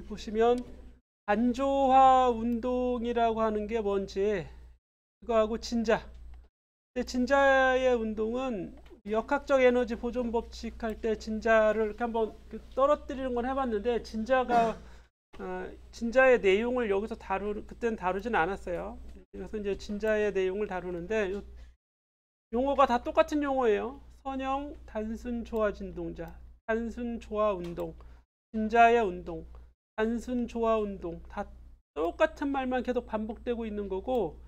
보시면 반조화 운동이라고 하는 게 뭔지 그거하고 진자. 근데 진자의 운동은 역학적 에너지 보존 법칙 할 때 진자를 이렇게 한번 떨어뜨리는 건 해봤는데 진자의 내용을 여기서 그때는 다루진 않았어요. 그래서 이제 진자의 내용을 다루는데 용어가 다 똑같은 용어예요. 선형 단순 조화 진동자, 단순 조화 운동, 진자의 운동, 단순 조화 운동 다 똑같은 말만 계속 반복되고 있는 거고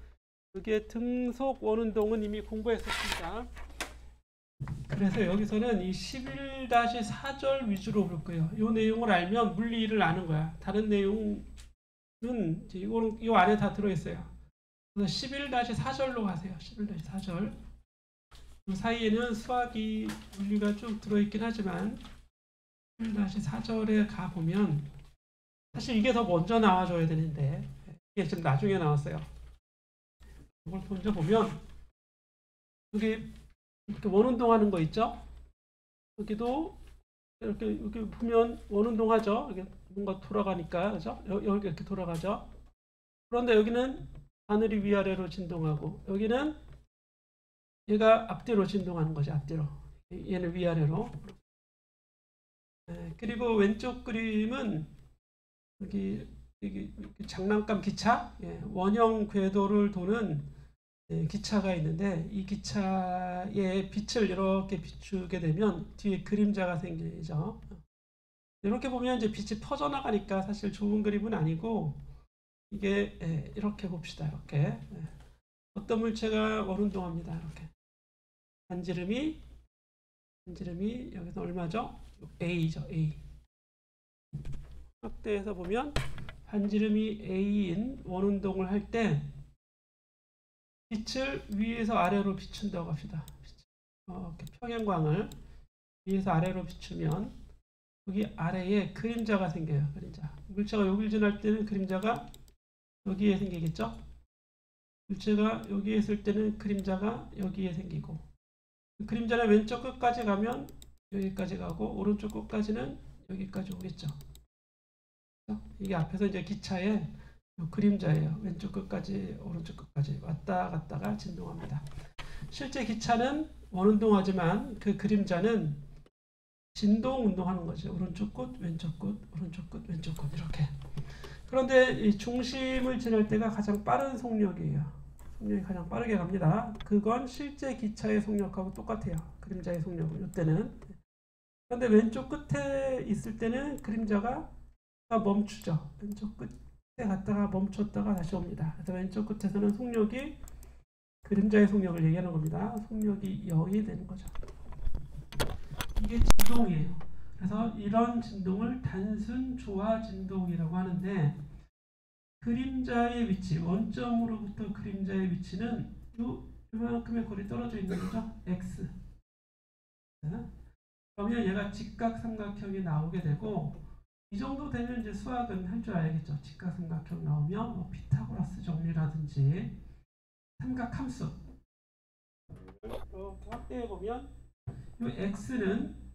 여기에 등속 원운동은 이미 공부했었습니다. 그래서 여기서는 이 11-4절 위주로 볼 거예요. 이 내용을 알면 물리를 아는 거야. 다른 내용은 이제 이 안에 다 들어있어요. 그래서 11-4절로 가세요. 11-4절. 그 사이에는 수학이 물리가 쭉 들어있긴 하지만 11-4절에 가보면 사실 이게 더 먼저 나와줘야 되는데 이게 지금 나중에 나왔어요. 이걸 먼저 보면 여기 이렇게 원운동 하는 거 있죠? 여기도 이렇게 보면 원운동 하죠? 이게 뭔가 돌아가니까, 그죠? 여기 이렇게 돌아가죠? 그런데 여기는 하늘이 위아래로 진동하고, 여기는 얘가 앞뒤로 진동하는 거죠, 앞뒤로. 얘는 위아래로. 그리고 왼쪽 그림은 여기 장난감 기차, 원형 궤도를 도는 기차가 있는데 이 기차의 빛을 이렇게 비추게 되면 뒤에 그림자가 생기죠. 이렇게 보면 이제 빛이 퍼져나가니까 사실 좋은 그림은 아니고 이게 이렇게 봅시다. 이렇게 어떤 물체가 원운동합니다. 이렇게 반지름이 여기서 얼마죠? A죠. A. 확대해서 보면 반지름이 A인 원운동을 할 때 빛을 위에서 아래로 비춘다고 합시다. 이렇게 평행광을 위에서 아래로 비추면 여기 아래에 그림자가 생겨요. 그림자. 물체가 여기를 지날 때는 그림자가 여기에 생기겠죠? 물체가 여기에 있을 때는 그림자가 여기에 생기고 그림자는 왼쪽 끝까지 가면 여기까지 가고 오른쪽 끝까지는 여기까지 오겠죠. 이게 앞에서 이제 기차의 그림자예요. 왼쪽 끝까지 오른쪽 끝까지 왔다 갔다가 진동합니다. 실제 기차는 원운동하지만 그 그림자는 진동 운동하는 거죠. 오른쪽 끝, 왼쪽 끝, 오른쪽 끝, 왼쪽 끝 이렇게. 그런데 이 중심을 지날 때가 가장 빠른 속력이에요. 속력이 가장 빠르게 갑니다. 그건 실제 기차의 속력하고 똑같아요. 그림자의 속력은 이때는. 그런데 왼쪽 끝에 있을 때는 그림자가 멈추죠. 왼쪽 끝에 갔다가 멈췄다가 다시 옵니다. 그래서 왼쪽 끝에서는 속력이 그림자의 속력을 얘기하는 겁니다. 속력이 0이 되는 거죠. 이게 진동이에요. 그래서 이런 진동을 단순 조화 진동이라고 하는데 그림자의 위치, 원점으로부터 그림자의 위치는 요만큼의 거리 떨어져 있는 거죠. X. 그러면 얘가 직각삼각형이 나오게 되고 이 정도 되면 이제 수학은 할 줄 알겠죠. 직각삼각형 나오면 뭐 피타고라스 정리라든지 삼각함수 이렇게 확대해 보면 이 x는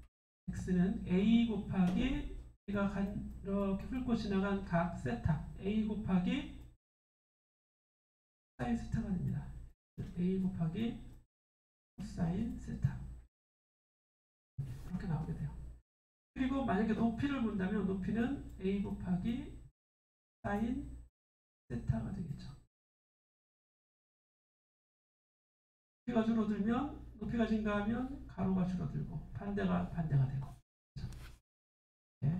a 곱하기 얘가 이렇게 훑고 지나간 각 세타 a 곱하기 사인 세타가 됩니다. a 곱하기 코사인 세타 이렇게 나오게 돼요. 그리고 만약에 높이를 본다면 높이는 a 곱하기 사인 세타가 되겠죠. 높이가 줄어들면 높이가 증가하면 가로가 줄어들고 반대가 되고. 네.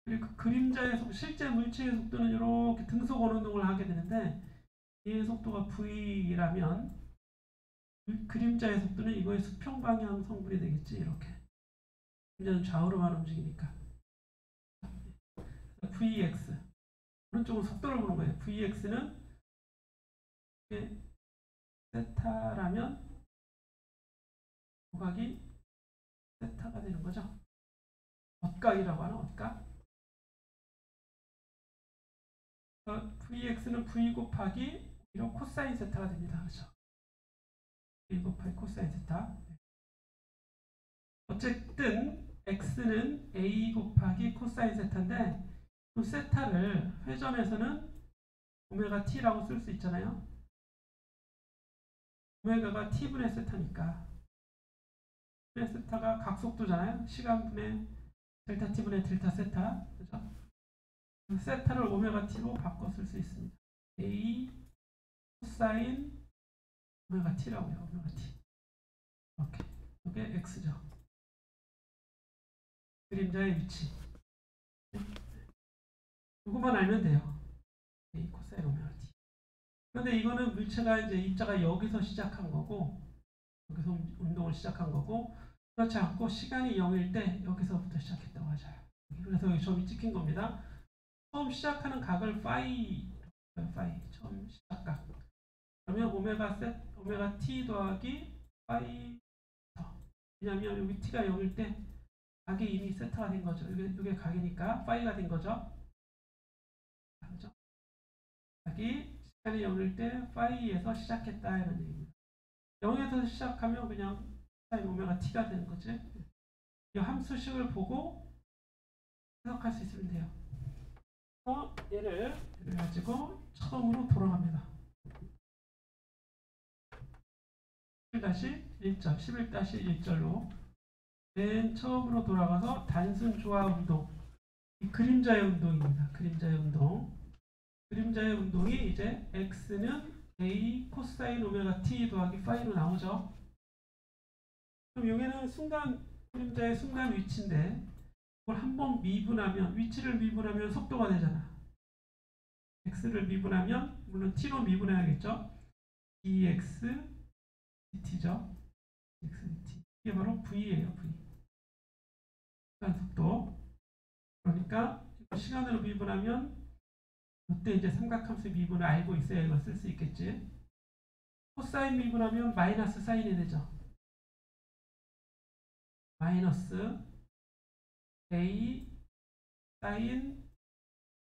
그리고 그림자의 속도, 실제 물체의 속도는 이렇게 등속 원운동을 하게 되는데 얘의 속도가 v라면 그림자의 속도는 이거의 수평 방향 성분이 되겠지. 이렇게 그림자는 좌우로만 움직이니까 vx 오른쪽은 속도를 보는 거예요. vx는 세타라면 조각이 세타가 되는 거죠. 엇각이라고 하는 엇각. vx는 v 곱하기 이런 코사인 세타가 됩니다. 그렇죠? v 곱하기 코사인 세타. 어쨌든 x는 a 곱하기 코사인 세타인데 그럼 세타를 회전에서는 오메가 t라고 쓸 수 있잖아요. 오메가가 t분의 세타니까 분의 세타가 각속도잖아요. 시간분의 델타 t분의 델타 세타, 그죠? 세타를 오메가 t로 바꿔 쓸 수 있습니다. a 코사인 오메가 t라고요. 오메가 t. 이렇게. 이게 x죠. 그림자의 위치. 이것만 알면 돼요. a 코사인 오메가 t. 그런데 이거는 물체가 이제 입자가 여기서 시작한 거고, 여기서 운동을 시작한 거고, 그렇지 않고 시간이 0일 때 여기서부터 시작했다고 하죠. 그래서 여기 점이 찍힌 겁니다. 처음 시작하는 각을 파이, 처음 시작각. 그러면 오메가 t 더하기 파이. 왜냐면 여기 t가 0일 때 각이 이미 세타가 된 거죠. 이게 각이니까 파이가 된 거죠. 그렇죠? 각이 시간이 0일 때 파이에서 시작했다 이런 얘기입니다. 0에서 시작하면 그냥 사인 오메가 t가 되는 거지. 이 함수식을 보고 해석할 수 있으면 돼요. 얘를 가지고 처음으로 돌아갑니다. 11-1절, 11-1절로 맨 처음으로 돌아가서 단순 조화 운동, 이 그림자의 운동입니다. 그림자의 운동. 그림자의 운동이 이제 x는 a 코사인 오메가 t 더하기 파이로 나오죠. 그럼 여기는 순간 그림자의 순간 위치인데 이걸 한번 미분하면, 위치를 미분하면 속도가 되잖아. x를 미분하면, 물론 t로 미분해야겠죠. dx dt죠. dx dt. 이게 바로 v예요. v. 시간 속도. 그러니까 시간으로 미분하면 이때 이제 삼각함수 미분을 알고 있어야 이걸 쓸 수 있겠지. 코사인 미분하면 마이너스 사인이 되죠. 마이너스 a 사인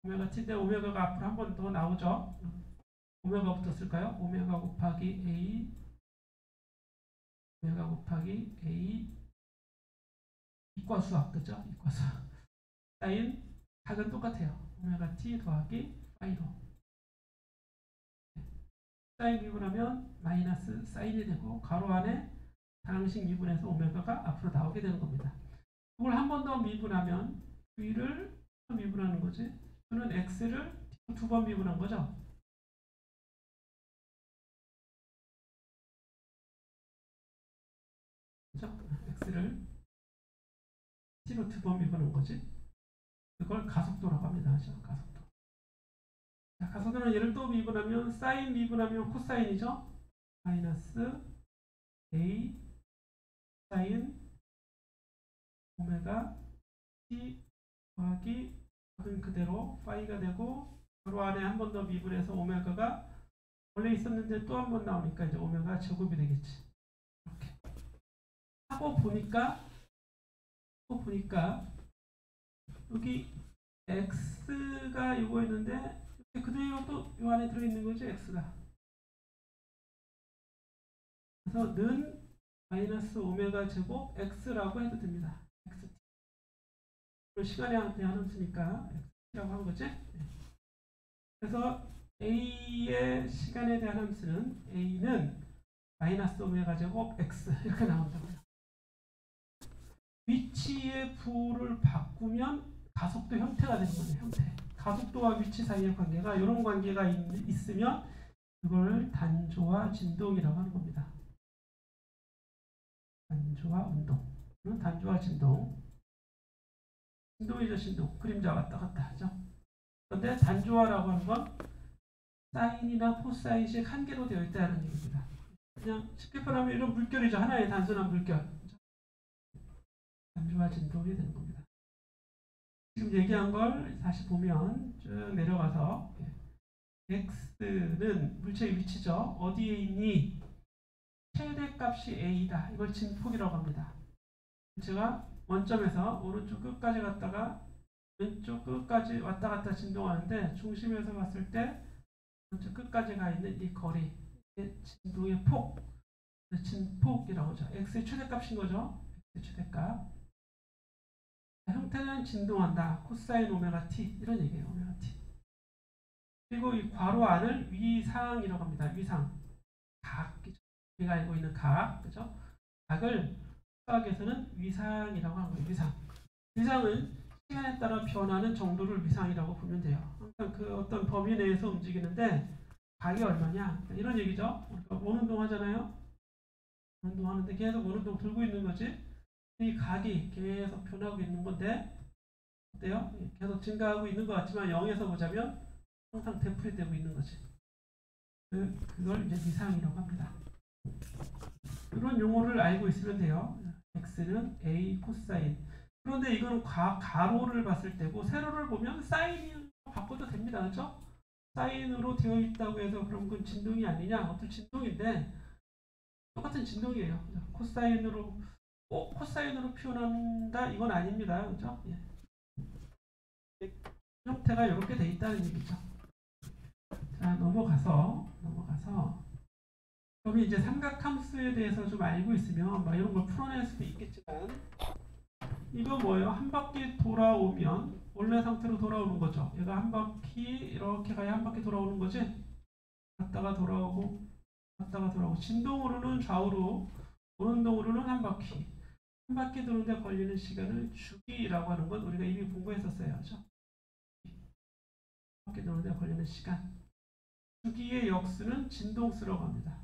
오메가 t인데 오메가가 앞으로 한 번 더 나오죠. 오메가부터 쓸까요? 오메가 곱하기 a 오메가 곱하기 a 이과수학, 그죠? 이과수학. 사인 각은 똑같아요. 오메가 t 더하기 파이로. 사인 미분하면 마이너스 사인이 되고 가로 안에 다항식 미분해서 오메가가 앞으로 나오게 되는 겁니다. 이걸 한 번 더 미분하면 v를 미분하는 거지. 저는 x를 두 번 미분한 거죠. 그죠? x를 t로 두 번 미분한 거지. 그걸 가속도라고 합니다. 그죠? 가속도. 자, 가속도는 얘를 또 미분하면 사인 미분하면 코사인이죠. 마이너스 a 사인 오메가 t 더하기 각은 그대로 파이가 되고 가로 안에 한 번 더 미분해서 오메가가 원래 있었는데 또 한 번 나오니까 이제 오메가 제곱이 되겠지. 이렇게 하고 보니까 여기 x가 이거였는데 그대로 또 이 안에 들어있는 거죠. x가. 그래서 는 마이너스 오메가 제곱 x라고 해도 됩니다. xt. 시간에 대한 함수니까 x라고 한 거지. 그래서 a의 시간에 대한 함수는 a는 마이너스 오메가 제곱 x 이렇게 나온다고요. 위치의 부를 바꾸면 가속도 형태가 되는 거예요. 형태. 가속도와 위치 사이의 관계가 이런 관계가 있으면 이걸 단조와 진동이라고 하는 겁니다. 단조와 운동. 단조와 진동. 진동이죠, 진동. 그림자 왔다 갔다 하죠. 그런데 단조화라고 하는 건 사인이나 코사인식 한 개로 되어 있다는 얘기입니다. 그냥 쉽게 말하면 이런 물결이죠. 하나의 단순한 물결. 단조와 진동이 되는 겁니다. 지금 얘기한 걸 다시 보면 쭉 내려가서 x는 물체의 위치죠. 어디에 있니? 최대값이 a다. 이걸 진폭이라고 합니다. 물체가 원점에서 오른쪽 끝까지 갔다가 왼쪽 끝까지 왔다 갔다 진동하는데 중심에서 봤을 때 왼쪽 끝까지 가 있는 이 거리, 진동의 폭, 진폭이라고 하죠. x의 최대값인 거죠. x의 최대값. 형태는 진동한다. 코사인 오메가 t 이런 얘기예요. 오메가 t. 그리고 이 괄호 안을 위상이라고 합니다. 위상. 각. 우리가 알고 있는 각. 그죠? 각을 수학에서는 위상이라고 하는 거예요. 위상. 위상은 시간에 따라 변하는 정도를 위상이라고 보면 돼요. 항상 그 어떤 범위 내에서 움직이는데 각이 얼마냐? 이런 얘기죠. 우리가 원운동 하잖아요. 원운동 하는데 계속 원운동 들고 있는 거지. 이 각이 계속 변하고 있는 건데 어때요? 계속 증가하고 있는 것 같지만 0에서 보자면 항상 되풀이되고 있는 거지. 그걸 이제 위상이라고 합니다. 이런 용어를 알고 있으면 돼요. x는 a 코사인. 그런데 이건 가로를 봤을 때고 세로를 보면 사인으로 바꿔도 됩니다. 그렇죠? 사인으로 되어 있다고 해서 그럼 그건 진동이 아니냐? 어떤 진동인데 똑같은 진동이에요. 코사인으로 코사인으로 표현한다? 이건 아닙니다. 그렇죠? 예. 형태가 이렇게 돼 있다는 얘기죠. 자, 넘어가서 그럼 이제 삼각함수에 대해서 좀 알고 있으면 막 이런 걸 풀어낼 수도 있겠지만 이거 뭐예요? 한 바퀴 돌아오면 원래 상태로 돌아오는 거죠. 얘가 한 바퀴 이렇게 가야 한 바퀴 돌아오는 거지. 갔다가 돌아오고 진동으로는 좌우로 원운동으로는 한 바퀴 도는데 걸리는 시간을 주기라고 하는 건 우리가 이미 공부했었어요. 그렇죠? 한 바퀴 도는데 걸리는 시간. 주기의 역수는 진동수라고 합니다.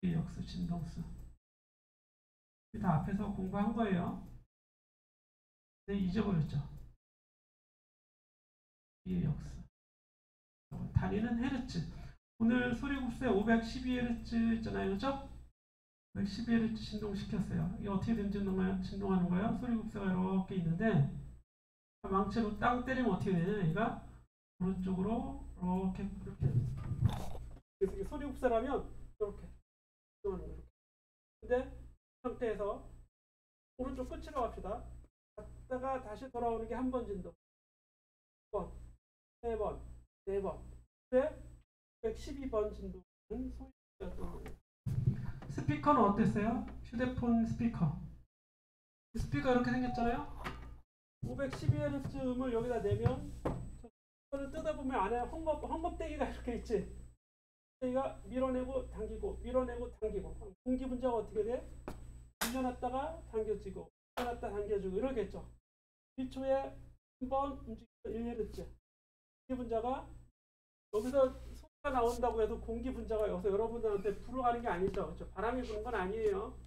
주기의 역수, 진동수. 다 앞에서 공부한 거예요. 근데 잊어버렸죠. 주기의 역수. 단위는 헤르츠. 오늘 소리국세 512Hz 있잖아요. 그렇죠? 512Hz 진동시켰어요. 이게 어떻게 진동하는 거예요? 소리국세가 이렇게 있는데 망치로 땅 때리면 어떻게 되냐? 얘가 오른쪽으로 이렇게 그래서 이게 소리국세라면 이렇게 진동하는 거예요. 근데 이 상태에서 오른쪽 끝으로 갑시다. 갔다가 다시 돌아오는 게 한 번 진동. 두 번, 세 번, 네 번. 근데 112번 진동은 소리였던 거예요. 스피커는 어땠어요? 휴대폰 스피커. 스피커 이렇게 생겼잖아요. 512Hz 음을 여기다 내면 저를 뜯어보면 안에 헝겊대기가 이렇게 있지. 대기가 밀어내고 당기고 공기 분자가 어떻게 돼? 밀려났다가 당겨지고 밀려났다 당겨지고 이러겠죠. 1초에 한 번 움직이면 1Hz. 공기 분자가 여기서 소리가 나온다고 해서 공기 분자가 여기서 여러분들한테 불어가는 게 아니죠. 그렇죠? 바람이 부는 건 아니에요.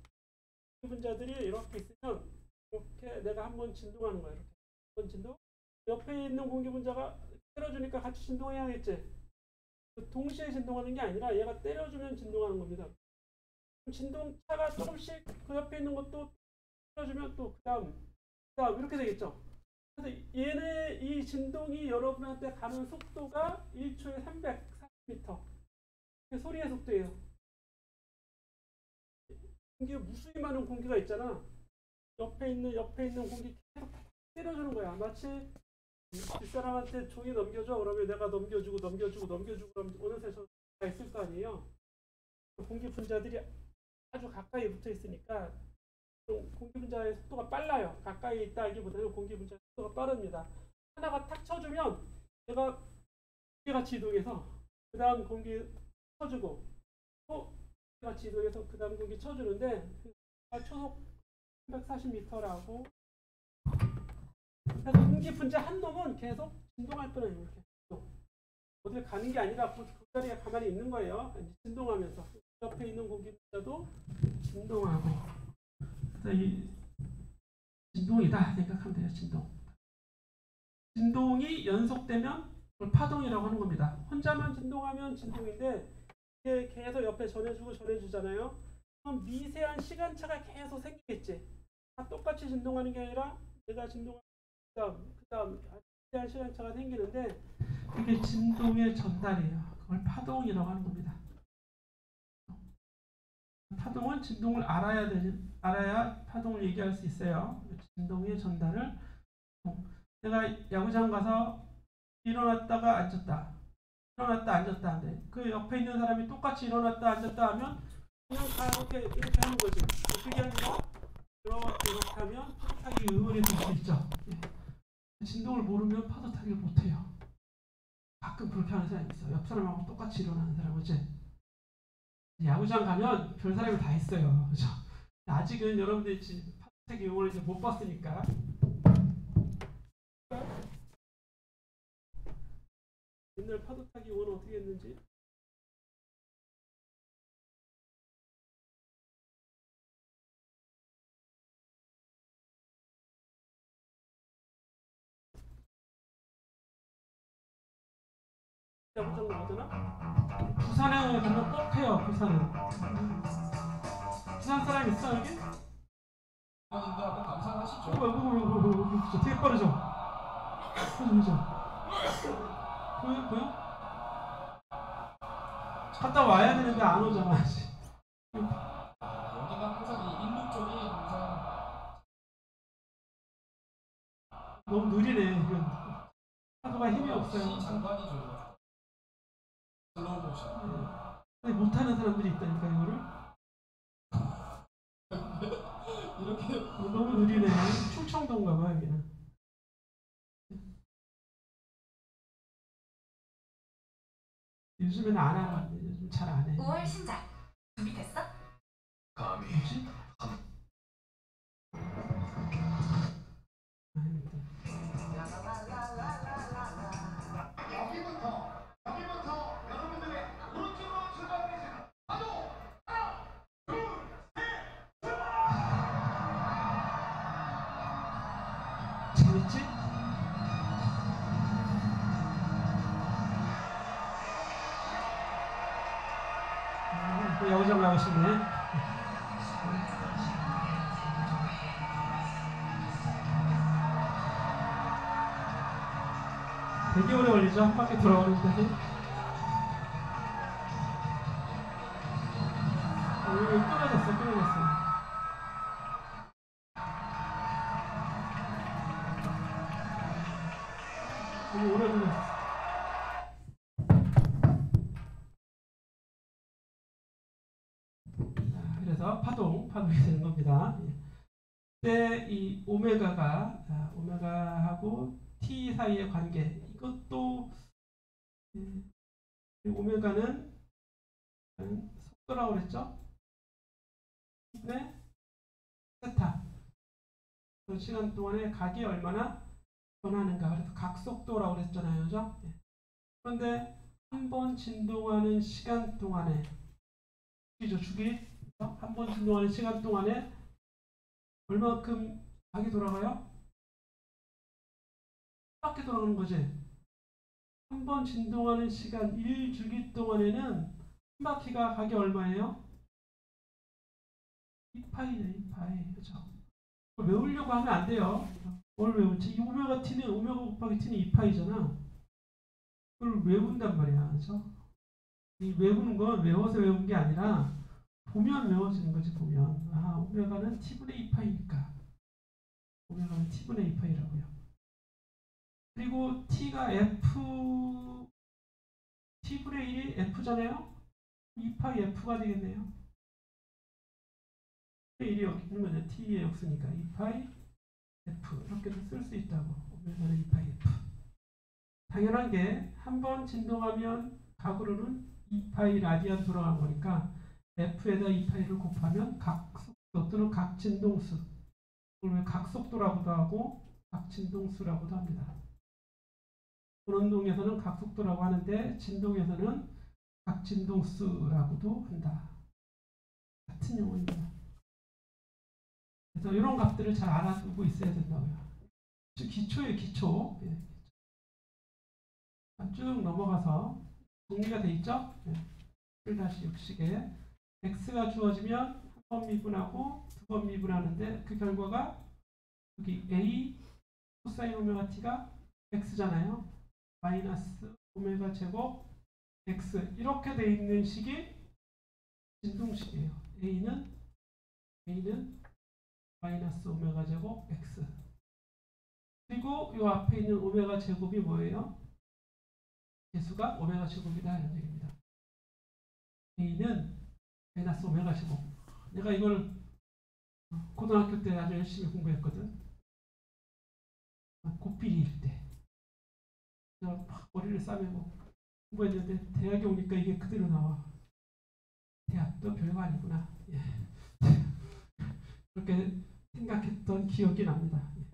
공기 분자들이 이렇게 있으면 이렇게 내가 한번 진동하는 거예요. 이렇게 한번 진동. 옆에 있는 공기 분자가 때려주니까 같이 진동해야겠지. 동시에 진동하는 게 아니라 얘가 때려주면 진동하는 겁니다. 진동차가 조금씩 그 옆에 있는 것도 때려주면 또 그다음 이렇게 되겠죠. 그래서 얘네 이 진동이 여러분한테 가는 속도가 1초에 340m. 이게 소리의 속도예요. 이게 무수히 많은 공기가 있잖아. 옆에 있는 공기 계속 때려주는 거야. 마치 뒷사람한테 종이 넘겨줘. 그러면 내가 넘겨주고 그러면 어느새 저가 있을 거 아니에요. 공기 분자들이 아주 가까이 붙어 있으니까 공기 분자의 속도가 빨라요. 가까이 있다기보다는 공기 분자의 속도가 빠릅니다. 하나가 탁 쳐주면 얘가 같이 이동해서 그 다음 공기 쳐주고 또 같이 이동해서 그 다음 공기 쳐주는데 초속 340m라고. 그래서 공기 분자 한 놈은 계속 진동할 거예요. 이렇게 어딜 가는 게 아니라 그 자리에 가만히 있는 거예요. 진동하면서 옆에 있는 공기 분자도 진동하고. 그래서 이 진동이다 생각하면 돼요. 진동이 연속되면 그걸 파동이라고 하는 겁니다. 혼자만 진동하면 진동인데 이게 계속 옆에 전해주잖아요. 그럼 미세한 시간차가 계속 생기겠지. 다 똑같이 진동하는 게 아니라 내가 진동하는 그다음 미세한 시간차가 생기는데 그게 진동의 전달이에요. 그걸 파동이라고 하는 겁니다. 파동은 진동을 알아야 파동을 얘기할 수 있어요. 진동의 전달을 내가 야구장 가서 일어났다가 앉았다 하는데 그 옆에 있는 사람이 똑같이 일어났다 앉았다 하면 그냥 다 이렇게 하는 거지. 그게 아니라 이렇게 하면 파도 타기 응원이 될 수 있죠. 예. 진동을 모르면 파도 타기를 못해요. 가끔 그렇게 하는 사람이 있어요. 옆 사람하고 똑같이 일어나는 사람, 그치? 야구장 가면 별 사람이 다 있어요. 그죠? 아직은 여러분들이 파도 타기 응원을 이제 못 봤으니까. 옛날 파도 타기 응원은 어떻게 했는지. 야구장 나오잖아? 부산에 가면 꼭 해요, 부산은. 부산 사람 있어, 여기? 아닌데 아까 감상하시죠? 이거 되게 빠르죠? 그죠? 보여? 갔다 와야 되는데 안 오잖아, 아직. 여기가 항상 이 인도 쪽이 항상 너무 느리네, 이건. 파도가 힘이 없어요. 장관이죠. 슬로우 모션. 아니, 못하는 사람들이 있다니까, 이거를. 이렇게 너무 느리네. 충청도인가 봐, 여기는. 요즘에는 안 하는데, 요즘 잘 안 해. 5월 신작 준비됐어? 감히 뭐지? 여기부터 여러분들의 루틴으로 출발하겠습니다. 파도 하나, 둘, 셋, 재밌지? 야구장 가고 싶네. 되게 오래 걸리죠? 한 바퀴 돌아오는데. 끊어졌어. 너무 오래 걸렸어. 그래서 파동이 되는 겁니다. 그때 이 오메가하고 t 사이의 관계, 이것도 오메가는 속도라고 그랬죠? 네? 세타. 그 시간 동안에 각이 얼마나 변하는가. 그래서 각속도라고 그랬잖아요. 그죠? 그런데 한 번 진동하는 시간 동안에 주기. 한 번 진동하는 시간 동안에 얼마큼 각이 돌아가요? 한 바퀴 돌아가는 거지. 한 번 진동하는 시간 1주기 동안에는 한 바퀴가 각이 얼마예요? 2파이네, 2파이. 그죠? 외우려고 하면 안 돼요. 뭘 외우지? 이 오메가 곱하기 t는 2파이잖아. 그걸 외운단 말이야. 그죠? 이 외우는 건 외워서 외운 게 아니라 보면 외워지는 거지, 보면. 오메가는 t분의 2파이니까. 오메가는 t분의 2파이라고요. 그리고 t가 t분의 1이 f잖아요? 2파이 f가 되겠네요. 1이 여기 있는 거죠. t의 역수니까 2파이 f. 이렇게도 쓸 수 있다고. 오메가는 2파이 f. 당연한 게 한 번 진동하면 각으로는 2파이 라디안 돌아간 거니까 f에다 2파이를 곱하면 각속도 또는 각진동수, 그걸 각속도라고도 하고 각진동수라고도 합니다. 운동에서는 각속도라고 하는데 진동에서는 각진동수라고도 한다. 같은 용어입니다. 그래서 이런 값들을 잘 알아두고 있어야 된다고요. 기초예요, 기초. 쭉 넘어가서 정리가 돼 있죠? 1-6식에 x가 주어지면 한 번 미분하고 두 번 미분하는데 그 결과가 여기 a 코사인 오메가 t가 x잖아요. 마이너스 오메가 제곱 x 이렇게 돼 있는 식이 진동식이에요. a는 마이너스 오메가 제곱 x. 그리고 이 앞에 있는 오메가 제곱이 뭐예요? 개수가 오메가 제곱이다 이런 얘기입니다. a는 마이너스 오메가 제곱. 내가 이걸 고등학교 때 아주 열심히 공부했거든. 고삐리일 때. 그냥 막 머리를 싸매고 공부했는데 대학에 오니까 이게 그대로 나와. 대학도 별거 아니구나. 예. 그렇게 생각했던 기억이 납니다. 예.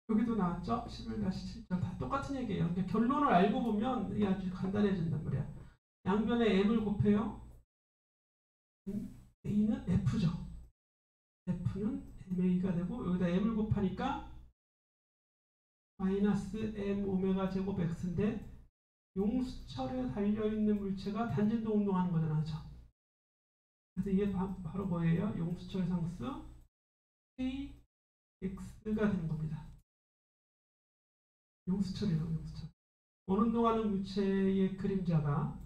여기도 나왔죠? 11-7절 다 똑같은 얘기예요. 그러니까 결론을 알고 보면 이게 아주 간단해진단 말이야. 양변에 m을 곱해요. a는 f죠. f는 ma가 되고 여기다 m을 곱하니까 마이너스 m 오메가 제곱 x인데 용수철에 달려있는 물체가 단진동 운동하는 거잖아. 그렇죠? 그래서 이게 바로 뭐예요? 용수철 상수 kx가 되는 겁니다. 용수철이에요. 용수철. 운동하는 물체의 그림자가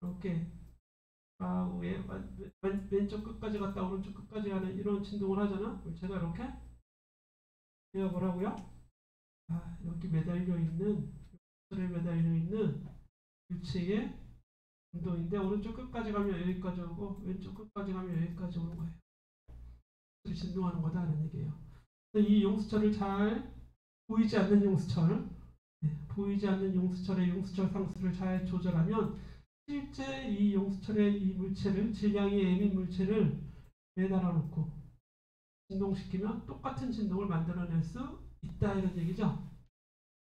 이렇게 좌우에 왼쪽 끝까지 갔다 오른쪽 끝까지 가는 이런 진동을 하잖아. 물체가 이렇게 얘가 뭐라고요? 여기 매달려 있는 물체의 운동인데 오른쪽 끝까지 가면 여기까지 오고 왼쪽 끝까지 가면 여기까지 오는 거예요. 진동하는 거다 하는 얘기예요. 이 용수철을 잘 보이지 않는 용수철의 용수철 상수를 잘 조절하면 실제 이 용수철의 이 물체를 질량이 m인 물체를 매달아 놓고 진동시키면 똑같은 진동을 만들어낼 수 있다 이런 얘기죠.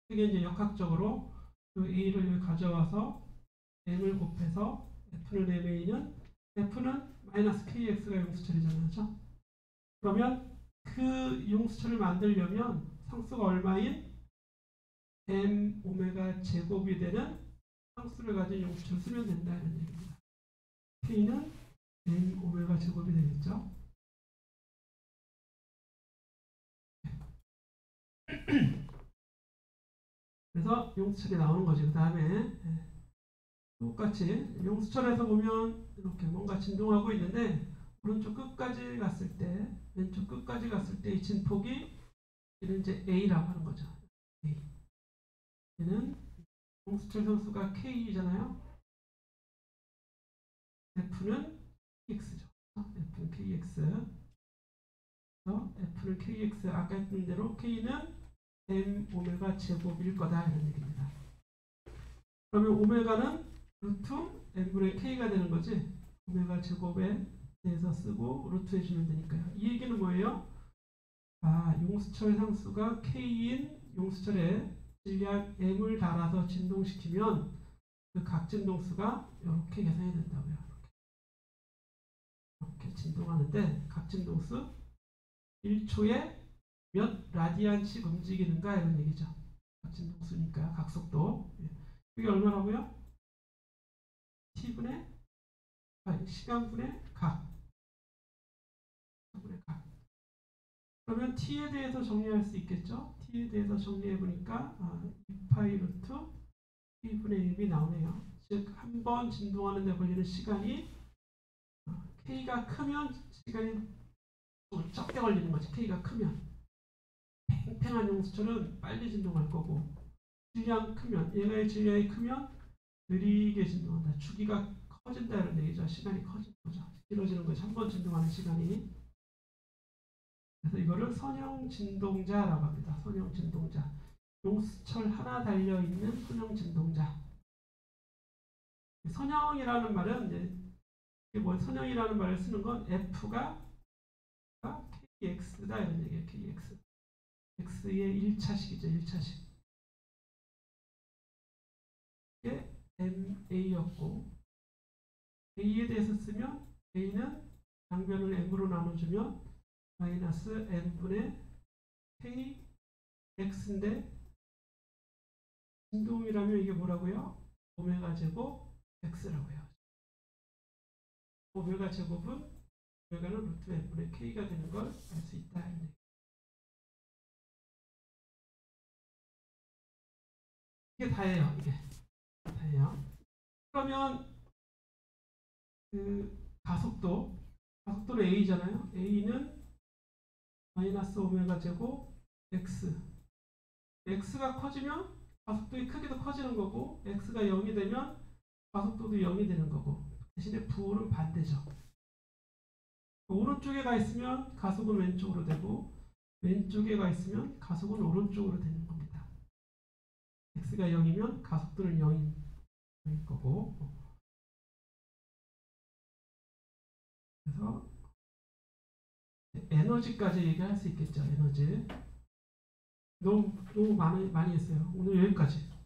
그게 이제 역학적으로 그 a를 가져와서 m을 곱해서 f는 ma는 마이너스 kx가 용수철이잖아요. 그렇죠? 그러면 그 용수철을 만들려면 상수가 얼마인 m 오메가 제곱이 되는 상수를 가진 용수철을 쓰면 된다 이런 얘기입니다. k는 m 오메가 제곱이 되겠죠. 그래서 용수철이 나오는 거지. 그 다음에 똑같이 용수철에서 보면 이렇게 뭔가 진동하고 있는데 오른쪽 끝까지 갔을 때 왼쪽 끝까지 갔을 때 이 진폭이 얘는 이제 A라고 하는 거죠. A. 얘는 용수철 상수가 K잖아요. F는 KX죠. F는 KX. F는 KX 아까 했던 대로 K는 M 오메가 제곱일 거다 이런 얘기입니다. 그러면 오메가는 루트 M분의 K가 되는 거지. 오메가 제곱에 대해서 쓰고 루트 해주면 되니까요. 이 얘기는 뭐예요? 용수철 상수가 K인 용수철에 질량 M을 달아서 진동시키면 그 각 진동수가 이렇게 계산이 된다고요. 이렇게 진동하는데 각 진동수 1초에 몇 라디안씩 움직이는가 이런 얘기죠. 각 진동수니까 각속도. 이게 얼마라고요? t분의 시간분의 각. 그러면 t에 대해서 정리할 수 있겠죠? t에 대해서 정리해 보니까 2파이 루트 t분의 1이 나오네요. 즉 한 번 진동하는 데 걸리는 시간이 k가 크면 시간이 적게 걸리는 거지. k가 크면 팽팽한 용수철은 빨리 진동할 거고 질량 크면 얘가의 질량이 크면 느리게 진동한다. 주기가 커진다 이런 얘기죠. 시간이 커지는 거죠. 길어지는 거죠. 한 번 진동하는 시간이. 그래서 이거를 선형 진동자라고 합니다. 선형 진동자. 용수철 하나 달려 있는 선형 진동자. 선형이라는 말은 이게 뭐 선형이라는 말을 쓰는 건 F가 KX다 이런 얘기예요. KX. X의 1차식이죠. 1차식. 이게 MA였고 A에 대해서 쓰면 A는 양변을 M으로 나눠주면 마이너스 N분의 KX인데 진동이라면 이게 뭐라고요? 오메가 제곱 X라고요. 오메가 제곱은 오메가는 루트 N분의 K가 되는 걸 알 수 있다. 이게 다예요. 이게 다예요. 그러면 그 가속도는 A잖아요. A는 마이너스 오메가 제곱 X. X가 커지면 가속도의 크기도 커지는 거고 X가 0이 되면 가속도도 0이 되는 거고 대신에 부호는 반대죠. 오른쪽에 가 있으면 가속은 왼쪽으로 되고 왼쪽에 가 있으면 가속은 오른쪽으로 되는 겁니다. x가 0이면 가속도는 0인 거고 그래서 에너지까지 얘기할 수 있겠죠. 에너지 너무 많이 했어요. 오늘 여기까지.